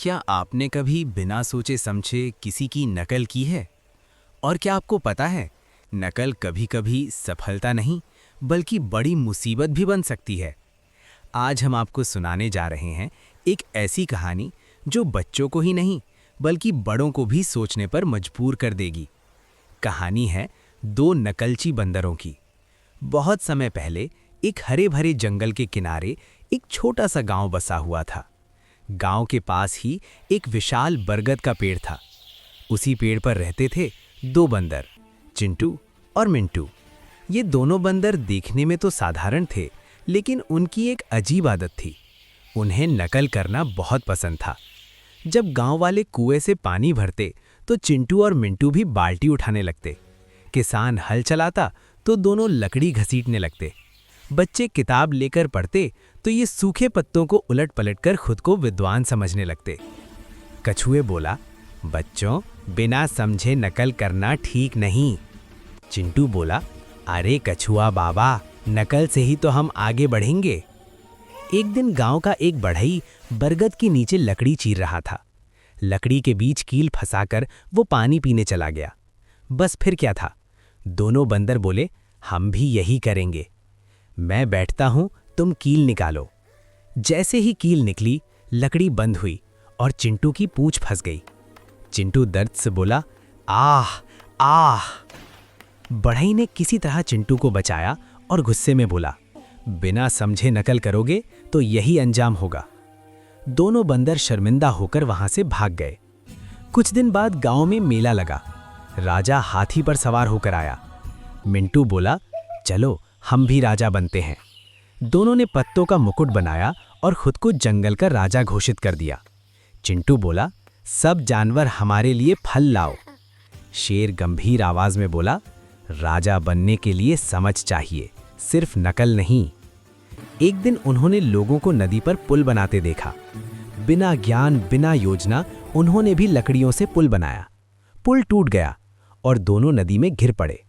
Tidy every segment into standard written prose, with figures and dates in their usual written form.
क्या आपने कभी बिना सोचे समझे किसी की नकल की है? और क्या आपको पता है, नकल कभी-कभी सफलता नहीं, बल्कि बड़ी मुसीबत भी बन सकती है। आज हम आपको सुनाने जा रहे हैं एक ऐसी कहानी जो बच्चों को ही नहीं, बल्कि बड़ों को भी सोचने पर मजबूर कर देगी। कहानी है दो नकलची बंदरों की। बहुत समय पहले एक हरे भरे जंगल के किनारे एक छोटा सा गांव बसा हुआ था। गांव के पास ही एक विशाल बरगद का पेड़ था। उसी पेड़ पर रहते थे दो बंदर, चिंटू और मिंटू। ये दोनों बंदर देखने में तो साधारण थे, लेकिन उनकी एक अजीब आदत थी। उन्हें नकल करना बहुत पसंद था। जब गांव वाले कुएं से पानी भरते तो चिंटू और मिंटू भी बाल्टी उठाने लगते। किसान हल चलाता तो दोनों लकड़ी घसीटने लगते। बच्चे किताब लेकर पढ़ते तो ये सूखे पत्तों को उलट पलट कर खुद को विद्वान समझने लगते। कछुए बोला, बच्चों, बिना समझे नकल करना ठीक नहीं। चिंटू बोला, अरे कछुआ बाबा, नकल से ही तो हम आगे बढ़ेंगे। एक दिन गांव का एक बढ़ई बरगद के नीचे लकड़ी चीर रहा था। लकड़ी के बीच कील फंसाकर वो पानी पीने चला गया। बस फिर क्या था, दोनों बंदर बोले, हम भी यही करेंगे। मैं बैठता हूं, तुम कील निकालो। जैसे ही कील निकली, लकड़ी बंद हुई और चिंटू की पूंछ फंस गई। चिंटू दर्द से बोला, आह आह। बढ़ई ने किसी तरह चिंटू को बचाया और गुस्से में बोला, बिना समझे नकल करोगे तो यही अंजाम होगा। दोनों बंदर शर्मिंदा होकर वहां से भाग गए। कुछ दिन बाद गांव में मेला लगा। राजा हाथी पर सवार होकर आया। मिंटू बोला, चलो हम भी राजा बनते हैं। दोनों ने पत्तों का मुकुट बनाया और खुद को जंगल का राजा घोषित कर दिया। चिंटू बोला, सब जानवर हमारे लिए फल लाओ। शेर गंभीर आवाज में बोला, राजा बनने के लिए समझ चाहिए, सिर्फ नकल नहीं। एक दिन उन्होंने लोगों को नदी पर पुल बनाते देखा। बिना ज्ञान, बिना योजना उन्होंने भी लकड़ियों से पुल बनाया। पुल टूट गया और दोनों नदी में गिर पड़े।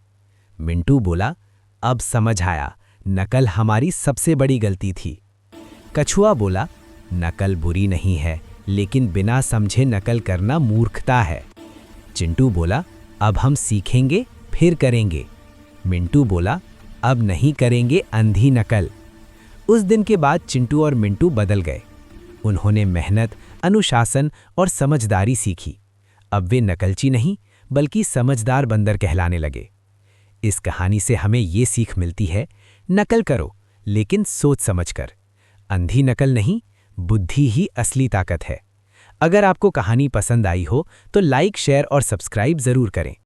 मिंटू बोला, अब समझ आया, नकल हमारी सबसे बड़ी गलती थी। कछुआ बोला, नकल बुरी नहीं है, लेकिन बिना समझे नकल करना मूर्खता है। चिंटू बोला, अब हम सीखेंगे फिर करेंगे। मिंटू बोला, अब नहीं करेंगे अंधी नकल। उस दिन के बाद चिंटू और मिंटू बदल गए। उन्होंने मेहनत, अनुशासन और समझदारी सीखी। अब वे नकलची नहीं, बल्कि समझदार बंदर कहलाने लगे। इस कहानी से हमें ये सीख मिलती है, नकल करो लेकिन सोच समझकर। अंधी नकल नहीं, बुद्धि ही असली ताकत है। अगर आपको कहानी पसंद आई हो तो लाइक, शेयर और सब्सक्राइब जरूर करें।